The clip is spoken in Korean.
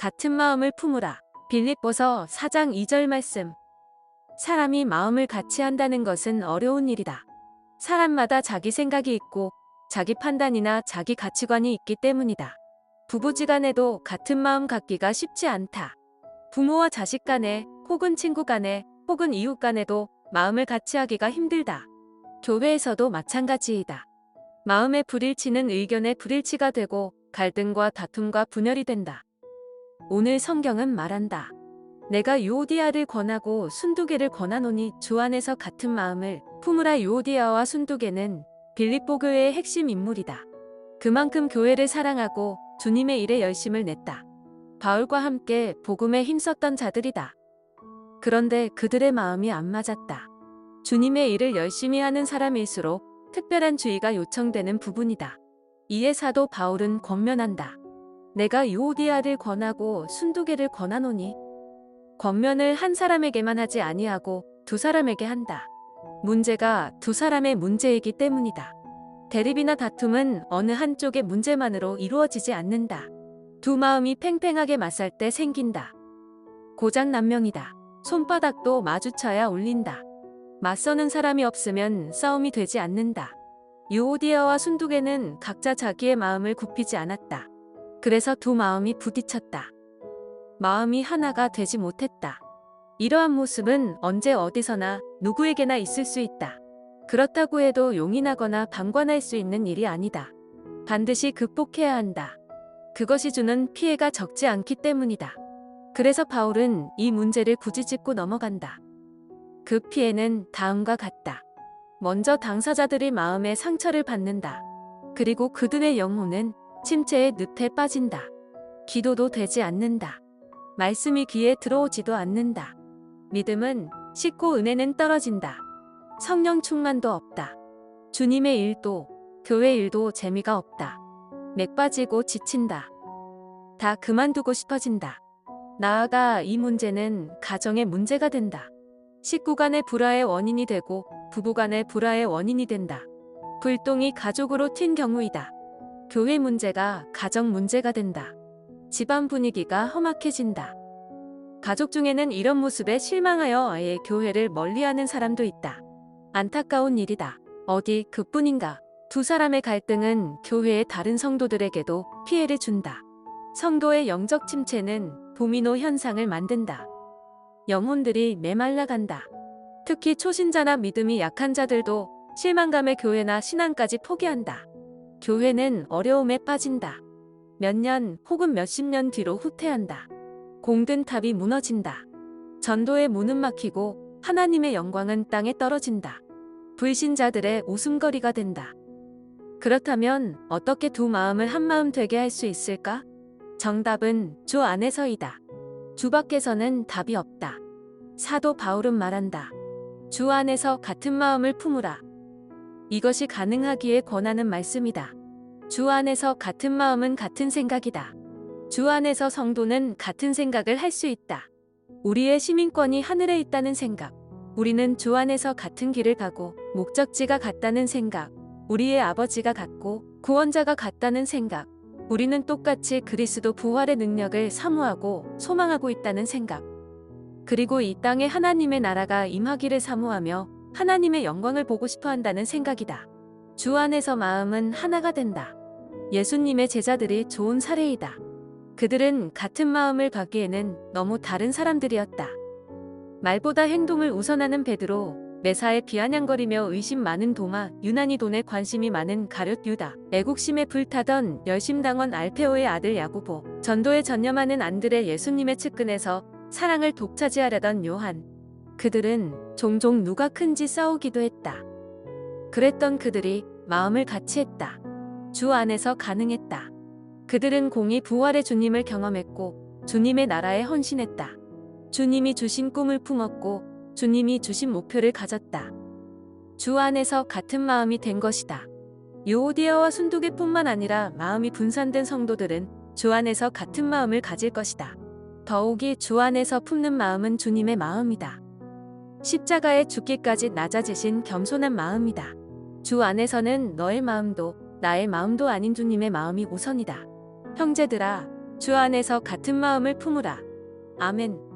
같은 마음을 품으라. 빌립보서 4장 2절 말씀. 사람이 마음을 같이 한다는 것은 어려운 일이다. 사람마다 자기 생각이 있고 자기 판단이나 자기 가치관이 있기 때문이다. 부부지간에도 같은 마음 갖기가 쉽지 않다. 부모와 자식 간에, 혹은 친구 간에, 혹은 이웃 간에도 마음을 같이 하기가 힘들다. 교회에서도 마찬가지이다. 마음의 불일치는 의견의 불일치가 되고 갈등과 다툼과 분열이 된다. 오늘 성경은 말한다. 내가 유오디아를 권하고 순두개를 권하노니 주 안에서 같은 마음을 품으라. 유오디아와 순두개는 빌립보 교회의 핵심 인물이다. 그만큼 교회를 사랑하고 주님의 일에 열심을 냈다. 바울과 함께 복음에 힘썼던 자들이다. 그런데 그들의 마음이 안 맞았다. 주님의 일을 열심히 하는 사람일수록 특별한 주의가 요청되는 부분이다. 이에 사도 바울은 권면한다. 내가 유오디아를 권하고 순두개를 권하노니 권면을 한 사람에게만 하지 아니하고 두 사람에게 한다. 문제가 두 사람의 문제이기 때문이다. 대립이나 다툼은 어느 한쪽의 문제만으로 이루어지지 않는다. 두 마음이 팽팽하게 맞설 때 생긴다. 고장난명이다. 손바닥도 마주쳐야 울린다. 맞서는 사람이 없으면 싸움이 되지 않는다. 유오디아와 순두개는 각자 자기의 마음을 굽히지 않았다. 그래서 두 마음이 부딪혔다. 마음이 하나가 되지 못했다. 이러한 모습은 언제 어디서나 누구에게나 있을 수 있다. 그렇다고 해도 용인하거나 방관할 수 있는 일이 아니다. 반드시 극복해야 한다. 그것이 주는 피해가 적지 않기 때문이다. 그래서 바울은 이 문제를 굳이 짚고 넘어간다. 그 피해는 다음과 같다. 먼저 당사자들이 마음의 상처를 받는다. 그리고 그들의 영혼은 침체의 늪에 빠진다. 기도도 되지 않는다. 말씀이 귀에 들어오지도 않는다. 믿음은 식고 은혜는 떨어진다. 성령 충만도 없다. 주님의 일도 교회 일도 재미가 없다. 맥 빠지고 지친다. 다 그만두고 싶어진다. 나아가 이 문제는 가정의 문제가 된다. 식구 간의 불화의 원인이 되고 부부 간의 불화의 원인이 된다. 불똥이 가족으로 튄 경우이다. 교회 문제가 가정 문제가 된다. 집안 분위기가 험악해진다. 가족 중에는 이런 모습에 실망하여 아예 교회를 멀리하는 사람도 있다. 안타까운 일이다. 어디 그뿐인가. 두 사람의 갈등은 교회의 다른 성도들에게도 피해를 준다. 성도의 영적 침체는 도미노 현상을 만든다. 영혼들이 메말라간다. 특히 초신자나 믿음이 약한 자들도 실망감에 교회나 신앙까지 포기한다. 교회는 어려움에 빠진다. 몇 년 혹은 몇십 년 뒤로 후퇴한다. 공든 탑이 무너진다. 전도의 문은 막히고 하나님의 영광은 땅에 떨어진다. 불신자들의 웃음거리가 된다. 그렇다면 어떻게 두 마음을 한 마음 되게 할 수 있을까? 정답은 주 안에서이다. 주 밖에서는 답이 없다. 사도 바울은 말한다. 주 안에서 같은 마음을 품으라. 이것이 가능하기에 권하는 말씀이다. 주 안에서 같은 마음은 같은 생각이다. 주 안에서 성도는 같은 생각을 할 수 있다. 우리의 시민권이 하늘에 있다는 생각. 우리는 주 안에서 같은 길을 가고 목적지가 같다는 생각. 우리의 아버지가 같고 구원자가 같다는 생각. 우리는 똑같이 그리스도 부활의 능력을 사모하고 소망하고 있다는 생각. 그리고 이 땅에 하나님의 나라가 임하기를 사모하며 하나님의 영광을 보고 싶어 한다는 생각이다. 주 안에서 마음은 하나가 된다. 예수님의 제자들이 좋은 사례이다. 그들은 같은 마음을 갖기에는 너무 다른 사람들이었다. 말보다 행동을 우선하는 베드로, 매사에 비아냥거리며 의심 많은 도마, 유난히 돈에 관심이 많은 가룟 유다, 애국심에 불타던 열심당원 알페오의 아들 야고보, 전도에 전념하는 안드레, 예수님의 측근에서 사랑을 독차지하려던 요한. 그들은 종종 누가 큰지 싸우기도 했다. 그랬던 그들이 마음을 같이 했다. 주 안에서 가능했다. 그들은 공의 부활의 주님을 경험했고 주님의 나라에 헌신했다. 주님이 주신 꿈을 품었고 주님이 주신 목표를 가졌다. 주 안에서 같은 마음이 된 것이다. 유오디아와 순두개뿐만 아니라 마음이 분산된 성도들은 주 안에서 같은 마음을 가질 것이다. 더욱이 주 안에서 품는 마음은 주님의 마음이다. 십자가에 죽기까지 낮아지신 겸손한 마음이다. 주 안에서는 너의 마음도 나의 마음도 아닌 주님의 마음이 우선이다. 형제들아, 주 안에서 같은 마음을 품으라. 아멘.